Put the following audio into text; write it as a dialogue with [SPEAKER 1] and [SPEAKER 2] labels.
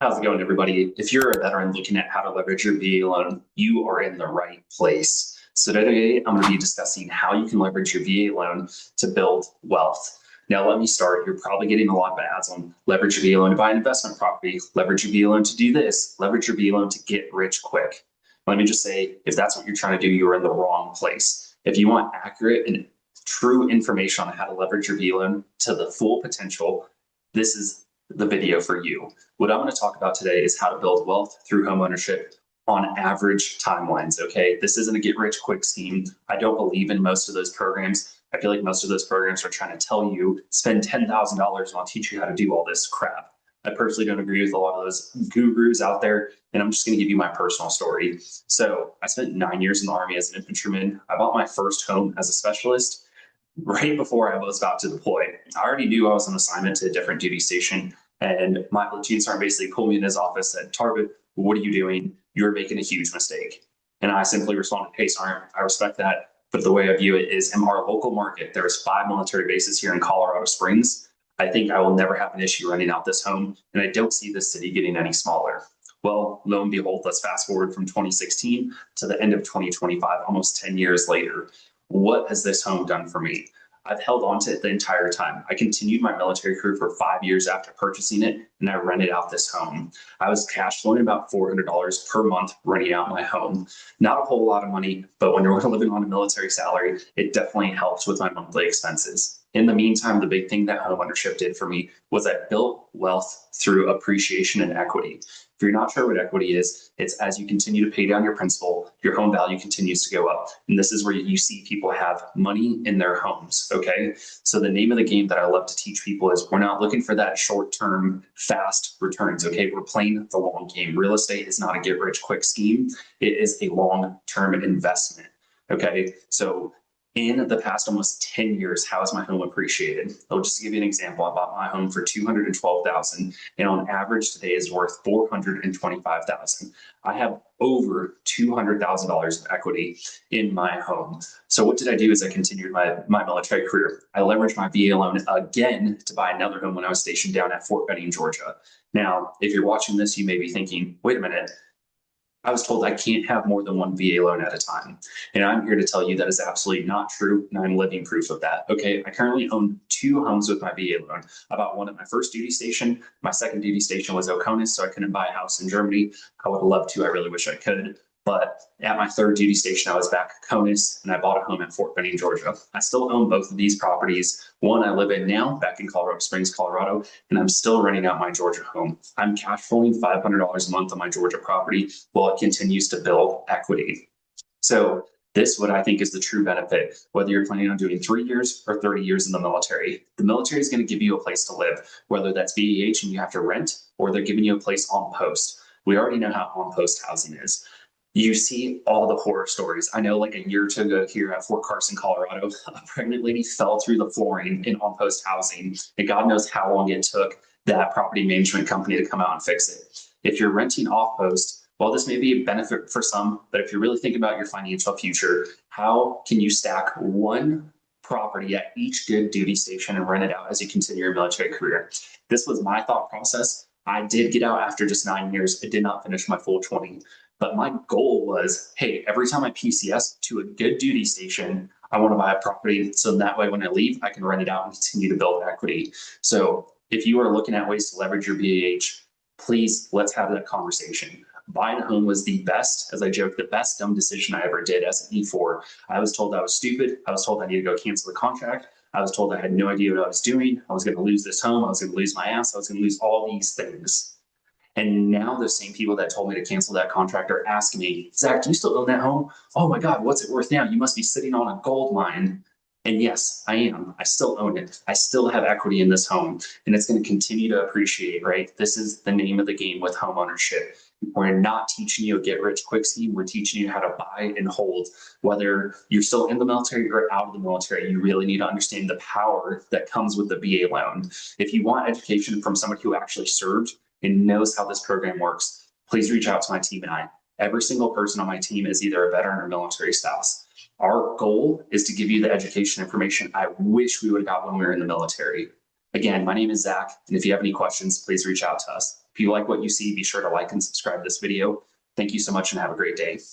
[SPEAKER 1] How's it going, everybody? If you're a veteran looking at how to leverage your VA loan, you are in the right place. So today I'm going to be discussing how you can leverage your VA loan to build wealth. Now, let me start. You're probably getting a lot of ads on leverage your VA loan to buy an investment property, leverage your VA loan to do this, leverage your VA loan to get rich quick. Let me just say, if that's what you're trying to do, you're in the wrong place. If you want accurate and true information on how to leverage your VA loan to the full potential, this is the video for you. What I'm going to talk about today is how to build wealth through homeownership on average timelines. Okay, this isn't a get rich quick scheme. I don't believe in most of those programs. I feel like most of those programs are trying to tell you spend $10,000 and I'll teach you how to do all this crap. I personally don't agree with a lot of those gurus out there, and I'm just going to give you my personal story. So I spent 9 years in the Army as an infantryman. I bought my first home as a specialist right before I was about to deploy. I already knew I was on assignment to a different duty station, and my platoon sergeant basically pulled me in his office and said, "Tarvit, what are you doing? You're making a huge mistake." And I simply responded, "Hey, Sergeant, I respect that, but the way I view it is in our local market, there's 5 military bases here in Colorado Springs. I think I will never have an issue renting out this home, and I don't see this city getting any smaller." Well, lo and behold, let's fast forward from 2016 to the end of 2025, almost 10 years later. What has this home done for me? I've held on to it the entire time. I continued my military career for 5 years after purchasing it, and I rented out this home. I was cash flowing about $400 per month renting out my home. Not a whole lot of money, but when you're living on a military salary, it definitely helps with my monthly expenses. In the meantime, the big thing that homeownership did for me was I built wealth through appreciation and equity. If you're not sure what equity is, it's as you continue to pay down your principal, your home value continues to go up. And this is where you see people have money in their homes, okay? So the name of the game that I love to teach people is we're not looking for that short-term, fast returns, okay? We're playing the long game. Real estate is not a get-rich-quick scheme. It is a long-term investment, okay? So in the past almost 10 years, how has my home appreciated? I'll just give you an example. I bought my home for $212,000, and on average today is worth $425,000. I have over $200,000 of equity in my home. So what did I do is I continued my military career. I leveraged my VA loan again to buy another home when I was stationed down at Fort Benning, Georgia. Now, if you're watching this, you may be thinking, wait a minute, I was told I can't have more than one VA loan at a time. And I'm here to tell you that is absolutely not true. And I'm living proof of that. Okay, I currently own 2 homes with my VA loan. I bought one at my first duty station. My second duty station was Oconus, so I couldn't buy a house in Germany. I would have loved to. I really wish I could. But at my third duty station, I was back at Conus, and I bought a home at Fort Benning, Georgia. I still own both of these properties. One I live in now, back in Colorado Springs, Colorado, and I'm still renting out my Georgia home. I'm cash flowing $500 a month on my Georgia property while it continues to build equity. So this, what I think is the true benefit, whether you're planning on doing 3 years or 30 years in the military is going to give you a place to live, whether that's VEH and you have to rent, or they're giving you a place on post. We already know how on post housing is. You see all the horror stories. I know like a year or two ago here at Fort Carson, Colorado, a pregnant lady fell through the flooring in on-post housing, and God knows how long it took that property management company to come out and fix it. If you're renting off-post, well, this may be a benefit for some, but if you're really thinking about your financial future, how can you stack one property at each good duty station and rent it out as you continue your military career? This was my thought process. I did get out after just 9 years. I did not finish my full 20. But my goal was, hey, every time I PCS to a good duty station, I want to buy a property. So that way, when I leave, I can rent it out and continue to build equity. So if you are looking at ways to leverage your VAH, please, let's have that conversation. Buying a home was the best, as I joked, the best dumb decision I ever did as an E4. I was told I was stupid. I was told I needed to go cancel the contract. I was told I had no idea what I was doing. I was going to lose this home. I was going to lose my ass. I was going to lose all these things. And now those same people that told me to cancel that contract are asking me, "Zach, do you still own that home? Oh my God, what's it worth now? You must be sitting on a gold mine." And yes, I am. I still own it. I still have equity in this home, and it's going to continue to appreciate, right? This is the name of the game with home ownership. We're not teaching you a get rich quick scheme. We're teaching you how to buy and hold. Whether you're still in the military or out of the military, you really need to understand the power that comes with the VA loan. If you want education from somebody who actually served and knows how this program works, please reach out to my team and I. Every single person on my team is either a veteran or military spouse. Our goal is to give you the education information I wish we would have got when we were in the military. Again, my name is Zach, and if you have any questions, please reach out to us. If you like what you see, be sure to like and subscribe to this video. Thank you so much and have a great day.